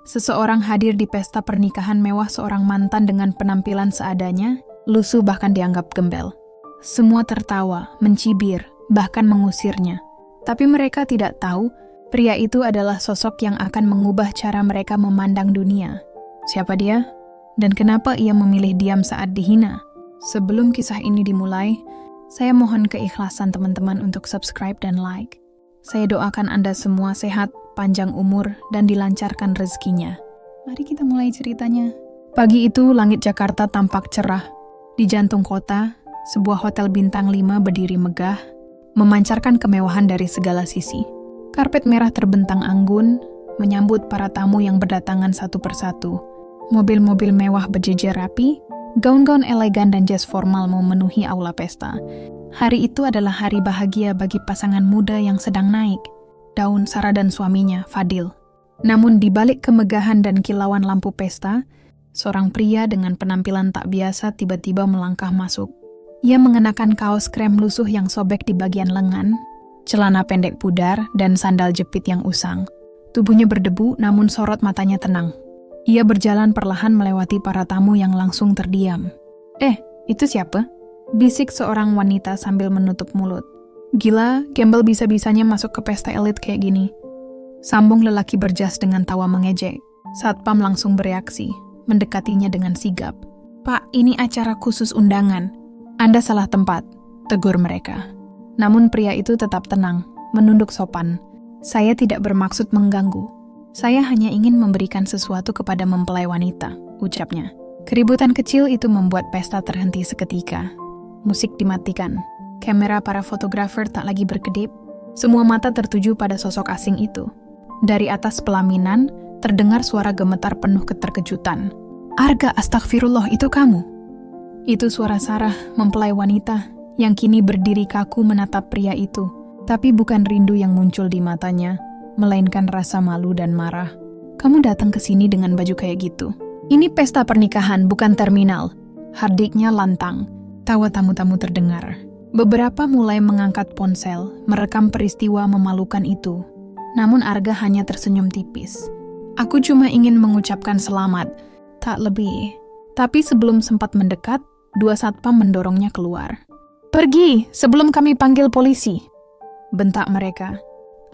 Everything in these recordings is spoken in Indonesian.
Seseorang hadir di pesta pernikahan mewah seorang mantan dengan penampilan seadanya, lusuh bahkan dianggap gembel. Semua tertawa, mencibir, bahkan mengusirnya. Tapi mereka tidak tahu, pria itu adalah sosok yang akan mengubah cara mereka memandang dunia. Siapa dia? Dan kenapa ia memilih diam saat dihina? Sebelum kisah ini dimulai, saya mohon keikhlasan teman-teman untuk subscribe dan like. Saya doakan Anda semua sehat, panjang umur, dan dilancarkan rezekinya. Mari kita mulai ceritanya. Pagi itu, langit Jakarta tampak cerah. Di jantung kota, sebuah hotel bintang 5 berdiri megah, memancarkan kemewahan dari segala sisi. Karpet merah terbentang anggun, menyambut para tamu yang berdatangan satu persatu. Mobil-mobil mewah berjejer rapi, gaun-gaun elegan dan jas formal memenuhi aula pesta. Hari itu adalah hari bahagia bagi pasangan muda yang sedang naik. Daun, Sarah dan suaminya, Fadil. Namun di balik kemegahan dan kilauan lampu pesta, seorang pria dengan penampilan tak biasa tiba-tiba melangkah masuk. Ia mengenakan kaos krem lusuh yang sobek di bagian lengan, celana pendek pudar, dan sandal jepit yang usang. Tubuhnya berdebu namun sorot matanya tenang. Ia berjalan perlahan melewati para tamu yang langsung terdiam. Itu siapa? Bisik seorang wanita sambil menutup mulut. Gila, gembel bisa-bisanya masuk ke pesta elit kayak gini. Sambung lelaki berjas dengan tawa mengejek. Satpam langsung bereaksi, mendekatinya dengan sigap. Pak, ini acara khusus undangan. Anda salah tempat, tegur mereka. Namun pria itu tetap tenang, menunduk sopan. Saya tidak bermaksud mengganggu. Saya hanya ingin memberikan sesuatu kepada mempelai wanita, ucapnya. Keributan kecil itu membuat pesta terhenti seketika. Musik dimatikan. Kamera para fotografer tak lagi berkedip. Semua mata tertuju pada sosok asing itu. Dari atas pelaminan, terdengar suara gemetar penuh keterkejutan. Arga, astagfirullah, itu kamu? Itu suara Sarah, mempelai wanita, yang kini berdiri kaku menatap pria itu. Tapi bukan rindu yang muncul di matanya, melainkan rasa malu dan marah. Kamu datang ke sini dengan baju kayak gitu. Ini pesta pernikahan, bukan terminal. Hardiknya lantang. Tawa tamu-tamu terdengar. Beberapa mulai mengangkat ponsel, merekam peristiwa memalukan itu. Namun Arga hanya tersenyum tipis. Aku cuma ingin mengucapkan selamat, tak lebih. Tapi sebelum sempat mendekat, dua satpam mendorongnya keluar. Pergi, sebelum kami panggil polisi, bentak mereka.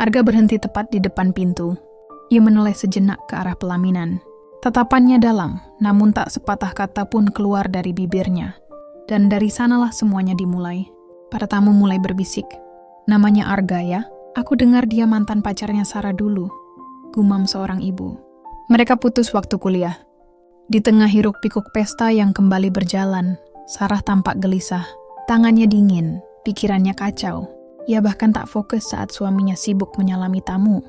Arga berhenti tepat di depan pintu. Ia menoleh sejenak ke arah pelaminan. Tatapannya dalam, namun tak sepatah kata pun keluar dari bibirnya. Dan dari sanalah semuanya dimulai. Para tamu mulai berbisik. Namanya Arga ya? Aku dengar dia mantan pacarnya Sarah dulu. Gumam seorang ibu. Mereka putus waktu kuliah. Di tengah hiruk-pikuk pesta yang kembali berjalan, Sarah tampak gelisah. Tangannya dingin, pikirannya kacau. Ia bahkan tak fokus saat suaminya sibuk menyalami tamu.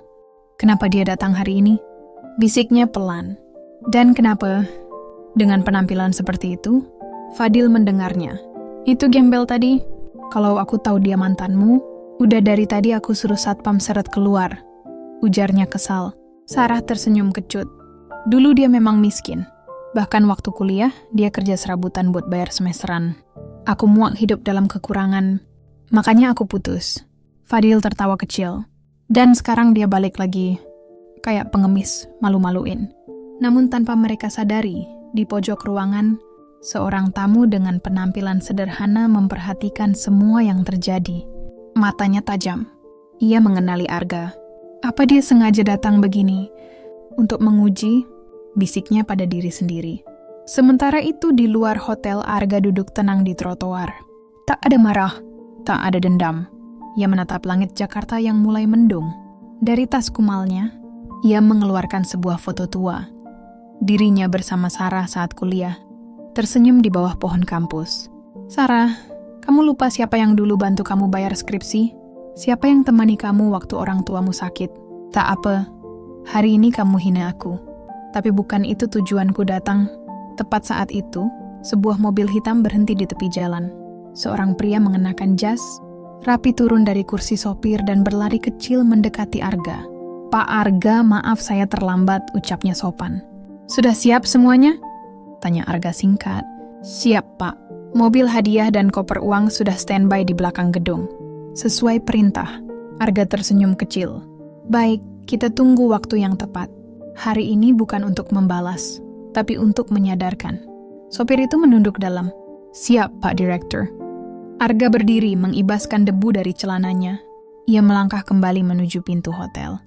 Kenapa dia datang hari ini? Bisiknya pelan. Dan kenapa? Dengan penampilan seperti itu, Fadil mendengarnya. Itu gembel tadi. Kalau aku tahu dia mantanmu, udah dari tadi aku suruh satpam seret keluar. Ujarnya kesal. Sarah tersenyum kecut. Dulu dia memang miskin. Bahkan waktu kuliah, dia kerja serabutan buat bayar semesteran. Aku muak hidup dalam kekurangan. Makanya aku putus. Fadil tertawa kecil. Dan sekarang dia balik lagi. Kayak pengemis, malu-maluin. Namun tanpa mereka sadari, di pojok ruangan, seorang tamu dengan penampilan sederhana memperhatikan semua yang terjadi. Matanya tajam. Ia mengenali Arga. Apa dia sengaja datang begini? Untuk menguji, bisiknya pada diri sendiri. Sementara itu di luar hotel, Arga duduk tenang di trotoar. Tak ada marah, tak ada dendam. Ia menatap langit Jakarta yang mulai mendung. Dari tas kumalnya, ia mengeluarkan sebuah foto tua. Dirinya bersama Sarah saat kuliah. Tersenyum di bawah pohon kampus. Sarah, kamu lupa siapa yang dulu bantu kamu bayar skripsi? Siapa yang temani kamu waktu orang tuamu sakit? Tak apa, hari ini kamu hina aku. Tapi bukan itu tujuanku datang. Tepat saat itu, sebuah mobil hitam berhenti di tepi jalan. Seorang pria mengenakan jas, rapi turun dari kursi sopir dan berlari kecil mendekati Arga. Pak Arga, maaf saya terlambat, ucapnya sopan. Sudah siap semuanya? Tanya Arga singkat. Siap, Pak. Mobil hadiah dan koper uang sudah standby di belakang gedung. Sesuai perintah. Arga tersenyum kecil. Baik, kita tunggu waktu yang tepat. Hari ini bukan untuk membalas, tapi untuk menyadarkan. Sopir itu menunduk dalam. Siap, Pak Direktur. Arga berdiri mengibaskan debu dari celananya. Ia melangkah kembali menuju pintu hotel.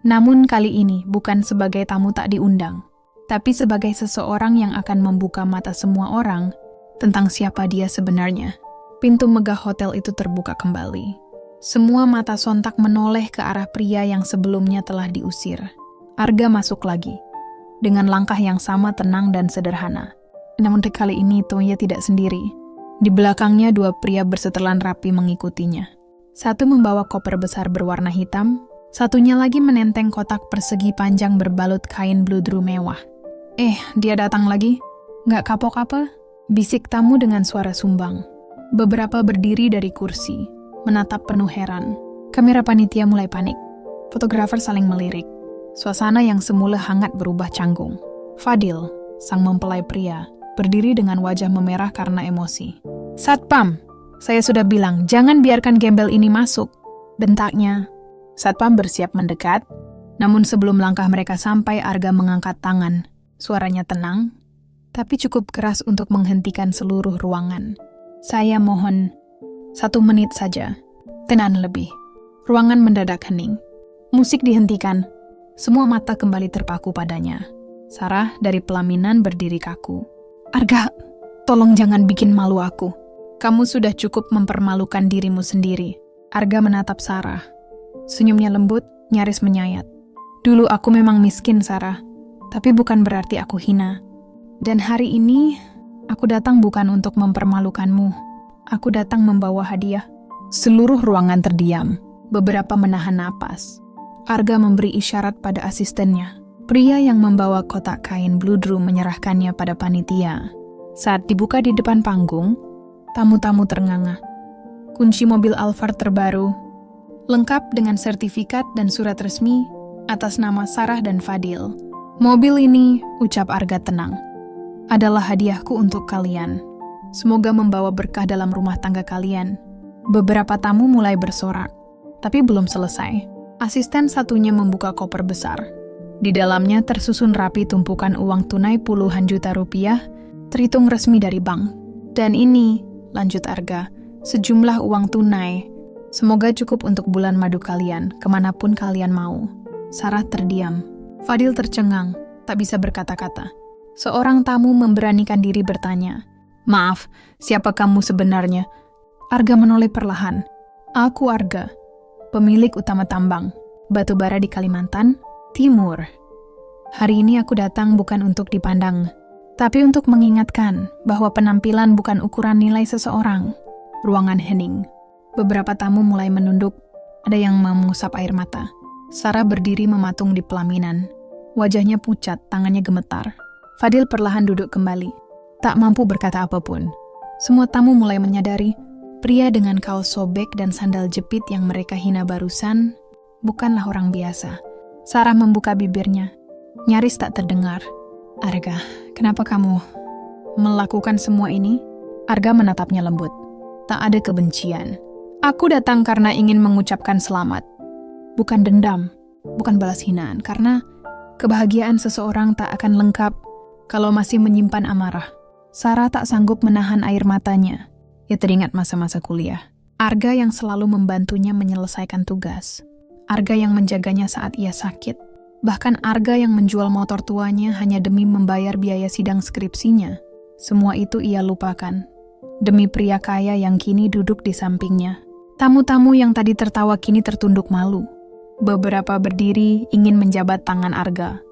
Namun kali ini bukan sebagai tamu tak diundang, tapi sebagai seseorang yang akan membuka mata semua orang tentang siapa dia sebenarnya. Pintu megah hotel itu terbuka kembali. Semua mata sontak menoleh ke arah pria yang sebelumnya telah diusir. Arga masuk lagi, dengan langkah yang sama tenang dan sederhana. Namun kali ini Toya tidak sendiri. Di belakangnya 2 pria bersetelan rapi mengikutinya. Satu membawa koper besar berwarna hitam, satunya lagi menenteng kotak persegi panjang berbalut kain bludru mewah. Dia datang lagi? Nggak kapok apa? Bisik tamu dengan suara sumbang. Beberapa berdiri dari kursi, menatap penuh heran. Kamera panitia mulai panik. Fotografer saling melirik. Suasana yang semula hangat berubah canggung. Fadil, sang mempelai pria, berdiri dengan wajah memerah karena emosi. Satpam, saya sudah bilang jangan biarkan gembel ini masuk, bentaknya. Satpam bersiap mendekat, namun sebelum langkah mereka sampai, Arga mengangkat tangan. Suaranya tenang, tapi cukup keras untuk menghentikan seluruh ruangan. Saya mohon 1 menit saja, tenan lebih. Ruangan mendadak hening. Musik dihentikan, semua mata kembali terpaku padanya. Sarah dari pelaminan berdiri kaku. Arga, tolong jangan bikin malu aku. Kamu sudah cukup mempermalukan dirimu sendiri. Arga menatap Sarah. Senyumnya lembut, nyaris menyayat. Dulu aku memang miskin, Sarah. Tapi bukan berarti aku hina. Dan hari ini, aku datang bukan untuk mempermalukanmu. Aku datang membawa hadiah. Seluruh ruangan terdiam. Beberapa menahan napas. Arga memberi isyarat pada asistennya. Pria yang membawa kotak kain bludru menyerahkannya pada panitia. Saat dibuka di depan panggung, tamu-tamu ternganga. Kunci mobil Alphard terbaru, lengkap dengan sertifikat dan surat resmi atas nama Sarah dan Fadil. Mobil ini, ucap Arga tenang, adalah hadiahku untuk kalian. Semoga membawa berkah dalam rumah tangga kalian. Beberapa tamu mulai bersorak, tapi belum selesai. Asisten satunya membuka koper besar. Di dalamnya tersusun rapi tumpukan uang tunai puluhan juta rupiah, terhitung resmi dari bank. Dan ini, lanjut Arga, sejumlah uang tunai. Semoga cukup untuk bulan madu kalian, kemanapun kalian mau. Sarah terdiam. Fadil tercengang, tak bisa berkata-kata. Seorang tamu memberanikan diri bertanya, "Maaf, siapa kamu sebenarnya?" Arga menoleh perlahan. "Aku Arga, pemilik utama tambang, batubara di Kalimantan Timur. Hari ini aku datang bukan untuk dipandang, tapi untuk mengingatkan bahwa penampilan bukan ukuran nilai seseorang." Ruangan hening. Beberapa tamu mulai menunduk, ada yang mengusap air mata. Sarah berdiri mematung di pelaminan. Wajahnya pucat, tangannya gemetar. Fadil perlahan duduk kembali, tak mampu berkata apapun. Semua tamu mulai menyadari, pria dengan kaos sobek dan sandal jepit yang mereka hina barusan bukanlah orang biasa. Sarah membuka bibirnya, nyaris tak terdengar. "Arga, kenapa kamu melakukan semua ini?" Arga menatapnya lembut. "Tak ada kebencian. Aku datang karena ingin mengucapkan selamat. Bukan dendam, bukan balas hinaan, karena kebahagiaan seseorang tak akan lengkap kalau masih menyimpan amarah." Sarah tak sanggup menahan air matanya. Ia teringat masa-masa kuliah. Arga yang selalu membantunya menyelesaikan tugas. Arga yang menjaganya saat ia sakit. Bahkan Arga yang menjual motor tuanya hanya demi membayar biaya sidang skripsinya. Semua itu ia lupakan demi pria kaya yang kini duduk di sampingnya. Tamu-tamu yang tadi tertawa kini tertunduk malu. Beberapa berdiri ingin menjabat tangan Arga,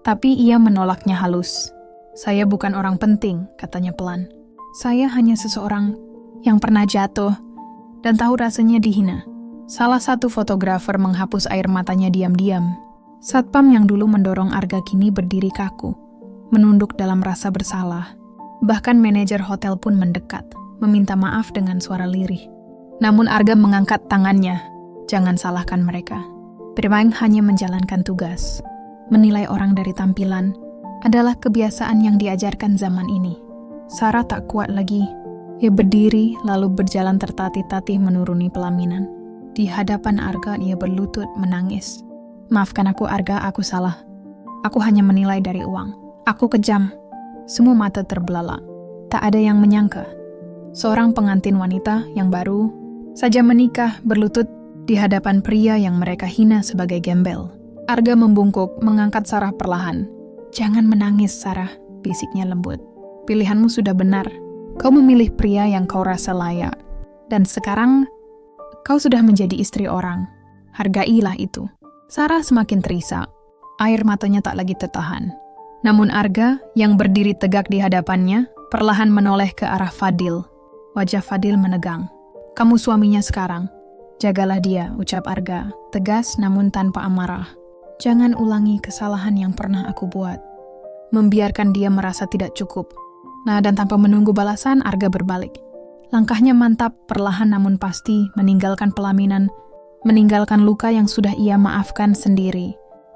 tapi ia menolaknya halus. "Saya bukan orang penting," katanya pelan. "Saya hanya seseorang yang pernah jatuh dan tahu rasanya dihina." Salah satu fotografer menghapus air matanya diam-diam. Satpam yang dulu mendorong Arga kini berdiri kaku, menunduk dalam rasa bersalah. Bahkan manajer hotel pun mendekat, meminta maaf dengan suara lirih. Namun Arga mengangkat tangannya. Jangan salahkan mereka. Bermain hanya menjalankan tugas. Menilai orang dari tampilan adalah kebiasaan yang diajarkan zaman ini. Sarah tak kuat lagi. Ia berdiri lalu berjalan tertatih-tatih menuruni pelaminan. Di hadapan Arga ia berlutut menangis. "Maafkan aku Arga, aku salah. Aku hanya menilai dari uang. Aku kejam. Semua mata terbelalak. Tak ada yang menyangka. Seorang pengantin wanita yang baru saja menikah berlutut di hadapan pria yang mereka hina sebagai gembel. Arga membungkuk, mengangkat Sarah perlahan. "Jangan menangis, Sarah," bisiknya lembut. "Pilihanmu sudah benar. Kau memilih pria yang kau rasa layak. Dan sekarang, kau sudah menjadi istri orang. Hargailah itu." Sarah semakin terisak. Air matanya tak lagi tertahan. Namun Arga, yang berdiri tegak di hadapannya, perlahan menoleh ke arah Fadil. Wajah Fadil menegang. "Kamu suaminya sekarang. Jagalah dia," ucap Arga, tegas namun tanpa amarah. "Jangan ulangi kesalahan yang pernah aku buat." Membiarkan dia merasa tidak cukup. Nah, dan tanpa menunggu balasan, Arga berbalik. Langkahnya mantap, perlahan namun pasti, meninggalkan pelaminan, meninggalkan luka yang sudah ia maafkan sendiri.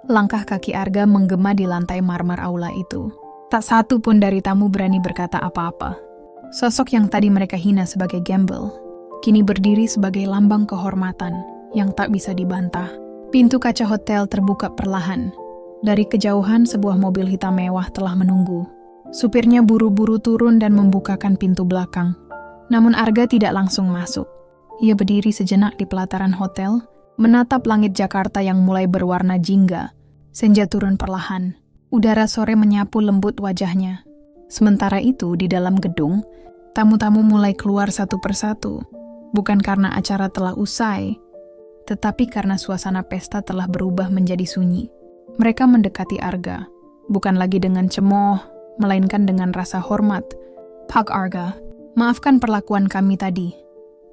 Langkah kaki Arga menggema di lantai marmer aula itu. Tak satu pun dari tamu berani berkata apa-apa. Sosok yang tadi mereka hina sebagai gembel, kini berdiri sebagai lambang kehormatan yang tak bisa dibantah. Pintu kaca hotel terbuka perlahan. Dari kejauhan sebuah mobil hitam mewah telah menunggu. Supirnya buru-buru turun dan membukakan pintu belakang. Namun Arga tidak langsung masuk. Ia berdiri sejenak di pelataran hotel, menatap langit Jakarta yang mulai berwarna jingga. Senja turun perlahan. Udara sore menyapu lembut wajahnya. Sementara itu, di dalam gedung, tamu-tamu mulai keluar satu persatu. Bukan karena acara telah usai, tetapi karena suasana pesta telah berubah menjadi sunyi. Mereka mendekati Arga, bukan lagi dengan cemooh, melainkan dengan rasa hormat. "Pak Arga, maafkan perlakuan kami tadi,"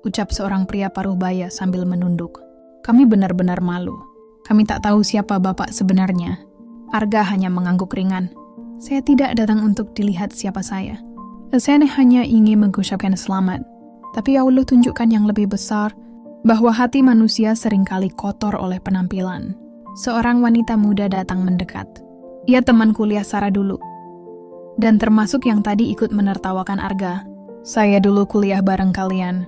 ucap seorang pria paruh baya sambil menunduk. "Kami benar-benar malu. Kami tak tahu siapa Bapak sebenarnya." Arga hanya mengangguk ringan. "Saya tidak datang untuk dilihat siapa saya. Saya hanya ingin mengucapkan selamat. Tapi Allah tunjukkan yang lebih besar, bahwa hati manusia seringkali kotor oleh penampilan." Seorang wanita muda datang mendekat. Ia teman kuliah Sarah dulu. Dan termasuk yang tadi ikut menertawakan Arga. "Saya dulu kuliah bareng kalian.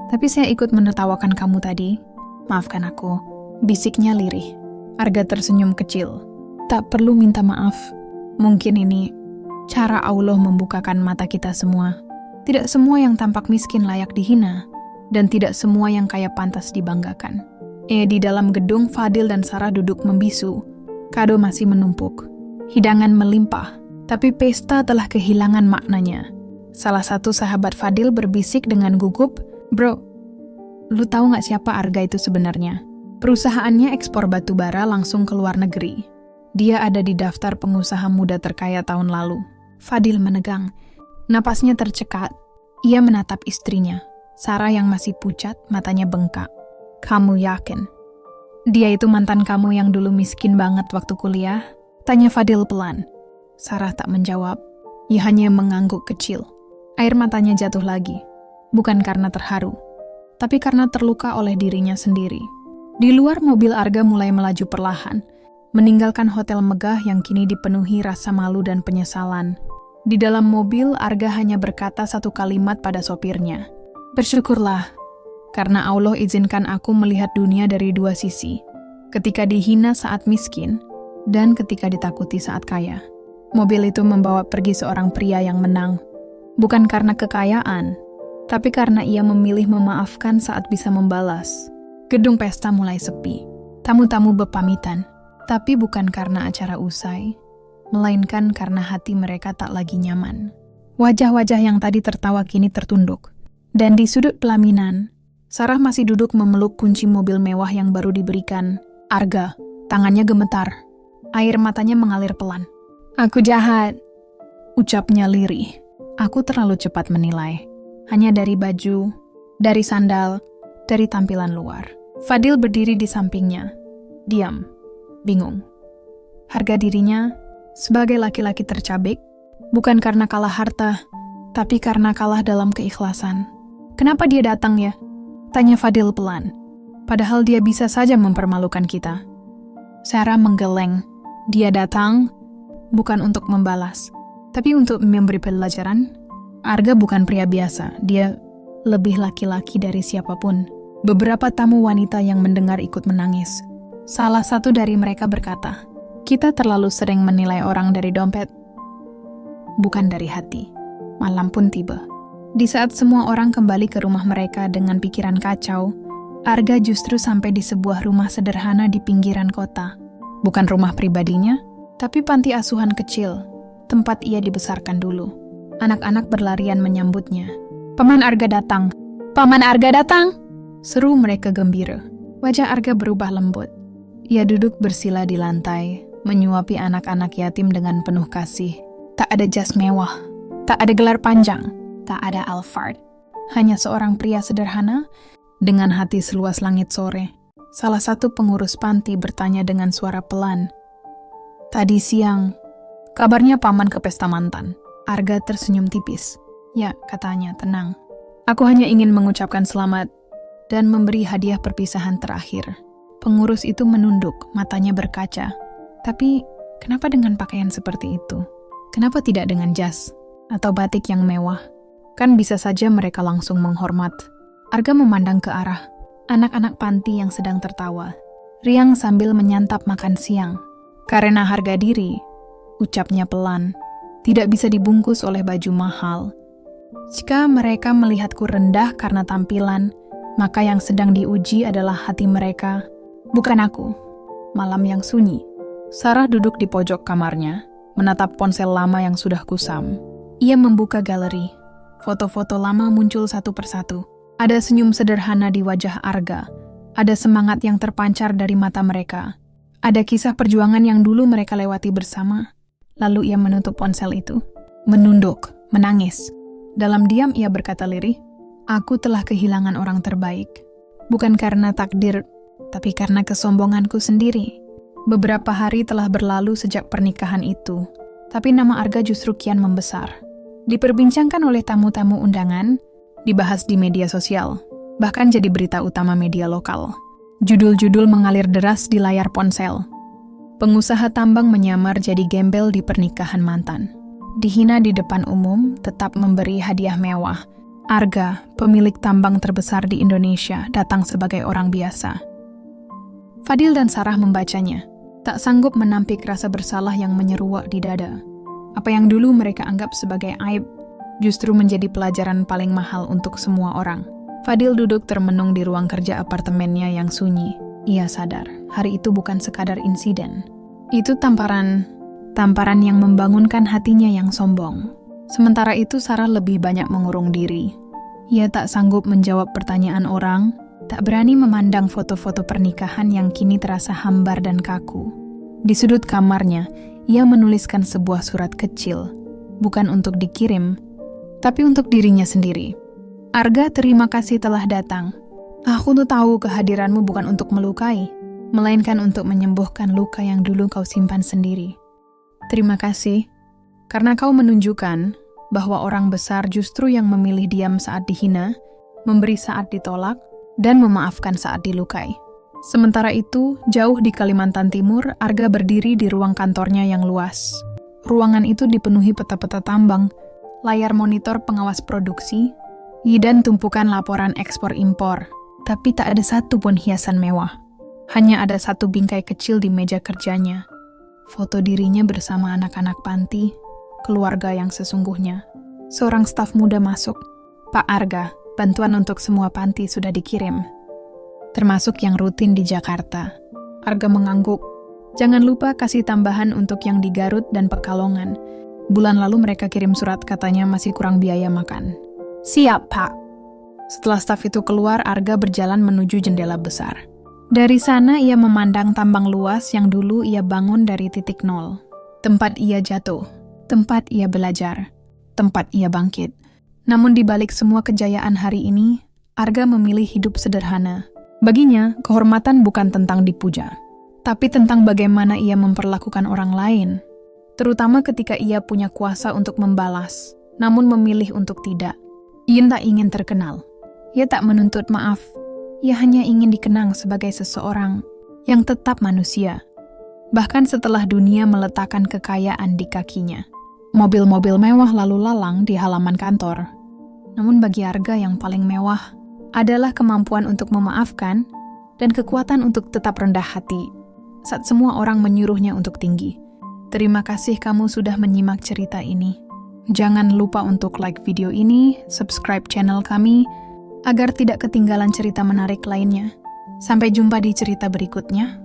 Tapi saya ikut menertawakan kamu tadi. Maafkan aku," bisiknya lirih. Arga tersenyum kecil. "Tak perlu minta maaf. Mungkin ini cara Allah membukakan mata kita semua. Tidak semua yang tampak miskin layak dihina, dan tidak semua yang kaya pantas dibanggakan." Di dalam gedung, Fadil dan Sarah duduk membisu. Kado masih menumpuk. Hidangan melimpah, tapi pesta telah kehilangan maknanya. Salah satu sahabat Fadil berbisik dengan gugup, "Bro, lu tahu gak siapa Arga itu sebenarnya? Perusahaannya ekspor batu bara langsung ke luar negeri. Dia ada di daftar pengusaha muda terkaya tahun lalu." Fadil menegang. Napasnya tercekat. Ia menatap istrinya, Sarah yang masih pucat, matanya bengkak. "Kamu yakin? Dia itu mantan kamu yang dulu miskin banget waktu kuliah?" tanya Fadil pelan. Sarah tak menjawab. Ia hanya mengangguk kecil. Air matanya jatuh lagi. Bukan karena terharu, tapi karena terluka oleh dirinya sendiri. Di luar, mobil Arga mulai melaju perlahan, meninggalkan hotel megah yang kini dipenuhi rasa malu dan penyesalan. Di dalam mobil, Arga hanya berkata satu kalimat pada sopirnya. "Bersyukurlah, karena Allah izinkan aku melihat dunia dari dua sisi. Ketika dihina saat miskin, dan ketika ditakuti saat kaya." Mobil itu membawa pergi seorang pria yang menang. Bukan karena kekayaan, tapi karena ia memilih memaafkan saat bisa membalas. Gedung pesta mulai sepi. Tamu-tamu berpamitan, tapi bukan karena acara usai, melainkan karena hati mereka tak lagi nyaman. Wajah-wajah yang tadi tertawa kini tertunduk. Dan di sudut pelaminan, Sarah masih duduk memeluk kunci mobil mewah yang baru diberikan. Arga, tangannya gemetar. Air matanya mengalir pelan. "Aku jahat," ucapnya lirih. "Aku terlalu cepat menilai. Hanya dari baju, dari sandal, dari tampilan luar." Fadil berdiri di sampingnya. Diam, bingung. Harga dirinya sebagai laki-laki tercabik, bukan karena kalah harta, tapi karena kalah dalam keikhlasan. "Kenapa dia datang ya?" tanya Fadil pelan. "Padahal dia bisa saja mempermalukan kita." Sarah menggeleng. Dia datang bukan untuk membalas, tapi untuk memberi pelajaran. Arga bukan pria biasa, dia lebih laki-laki dari siapapun. Beberapa tamu wanita yang mendengar ikut menangis. Salah satu dari mereka berkata, Kita terlalu sering menilai orang dari dompet, bukan dari hati. Malam pun tiba. Di saat semua orang kembali ke rumah mereka dengan pikiran kacau, Arga justru sampai di sebuah rumah sederhana di pinggiran kota. Bukan rumah pribadinya, tapi panti asuhan kecil, tempat ia dibesarkan dulu. Anak-anak berlarian menyambutnya. "Paman Arga datang! Paman Arga datang!" Seru mereka gembira. Wajah Arga berubah lembut. Ia duduk bersila di lantai, menyuapi anak-anak yatim dengan penuh kasih. Tak ada jas mewah, tak ada gelar panjang, tak ada Alphard. Hanya seorang pria sederhana dengan hati seluas langit sore. Salah satu pengurus panti bertanya dengan suara pelan, "Tadi siang, kabarnya paman ke pesta mantan?" Arga tersenyum tipis. "Ya," katanya, "tenang. Aku hanya ingin mengucapkan selamat dan memberi hadiah perpisahan terakhir." Pengurus itu menunduk, matanya berkaca. "Tapi, kenapa dengan pakaian seperti itu? Kenapa tidak dengan jas atau batik yang mewah? Kan bisa saja mereka langsung menghormat." Arga memandang ke arah anak-anak panti yang sedang tertawa, riang sambil menyantap makan siang. "Karena harga diri," ucapnya pelan, "tidak bisa dibungkus oleh baju mahal. Jika mereka melihatku rendah karena tampilan, maka yang sedang diuji adalah hati mereka, bukan aku." Malam yang sunyi. Sarah duduk di pojok kamarnya, menatap ponsel lama yang sudah kusam. Ia membuka galeri. Foto-foto lama muncul satu persatu. Ada senyum sederhana di wajah Arga. Ada semangat yang terpancar dari mata mereka. Ada kisah perjuangan yang dulu mereka lewati bersama. Lalu ia menutup ponsel itu, menunduk, menangis. Dalam diam ia berkata lirih, "Aku telah kehilangan orang terbaik. Bukan karena takdir, tapi karena kesombonganku sendiri." Beberapa hari telah berlalu sejak pernikahan itu, tapi nama Arga justru kian membesar. Diperbincangkan oleh tamu-tamu undangan, dibahas di media sosial, bahkan jadi berita utama media lokal. Judul-judul mengalir deras di layar ponsel. Pengusaha tambang menyamar jadi gembel di pernikahan mantan. Dihina di depan umum, tetap memberi hadiah mewah. Arga, pemilik tambang terbesar di Indonesia, datang sebagai orang biasa. Fadil dan Sarah membacanya, tak sanggup menampik rasa bersalah yang menyeruak di dada. Apa yang dulu mereka anggap sebagai aib, justru menjadi pelajaran paling mahal untuk semua orang. Fadil duduk termenung di ruang kerja apartemennya yang sunyi. Ia sadar, hari itu bukan sekadar insiden. Itu tamparan yang membangunkan hatinya yang sombong. Sementara itu Sarah lebih banyak mengurung diri. Ia tak sanggup menjawab pertanyaan orang, tak berani memandang foto-foto pernikahan yang kini terasa hambar dan kaku. Di sudut kamarnya, ia menuliskan sebuah surat kecil, bukan untuk dikirim, tapi untuk dirinya sendiri. "Arga, terima kasih telah datang. Aku tuh tahu kehadiranmu bukan untuk melukai, melainkan untuk menyembuhkan luka yang dulu kau simpan sendiri. Terima kasih, karena kau menunjukkan bahwa orang besar justru yang memilih diam saat dihina, memberi saat ditolak, dan memaafkan saat dilukai." Sementara itu, jauh di Kalimantan Timur, Arga berdiri di ruang kantornya yang luas. Ruangan itu dipenuhi peta-peta tambang, layar monitor pengawas produksi, dan tumpukan laporan ekspor-impor. Tapi tak ada satu pun hiasan mewah. Hanya ada satu bingkai kecil di meja kerjanya. Foto dirinya bersama anak-anak panti, keluarga yang sesungguhnya. Seorang staf muda masuk. "Pak Arga, bantuan untuk semua panti sudah dikirim, termasuk yang rutin di Jakarta." Arga mengangguk. "Jangan lupa kasih tambahan untuk yang di Garut dan Pekalongan. Bulan lalu mereka kirim surat katanya masih kurang biaya makan." "Siap, Pak." Setelah staf itu keluar, Arga berjalan menuju jendela besar. Dari sana ia memandang tambang luas yang dulu ia bangun dari titik nol. Tempat ia jatuh, tempat ia belajar, tempat ia bangkit. Namun di balik semua kejayaan hari ini, Arga memilih hidup sederhana. Baginya, kehormatan bukan tentang dipuja, tapi tentang bagaimana ia memperlakukan orang lain. Terutama ketika ia punya kuasa untuk membalas, namun memilih untuk tidak. Ia tak ingin terkenal. Ia tak menuntut maaf. Ia hanya ingin dikenang sebagai seseorang yang tetap manusia. Bahkan setelah dunia meletakkan kekayaan di kakinya. Mobil-mobil mewah lalu lalang di halaman kantor. Namun bagi Arga yang paling mewah adalah kemampuan untuk memaafkan dan kekuatan untuk tetap rendah hati. saat semua orang menyuruhnya untuk tinggi. Terima kasih kamu sudah menyimak cerita ini. Jangan lupa untuk like video ini, subscribe channel kami, agar tidak ketinggalan cerita menarik lainnya. Sampai jumpa di cerita berikutnya.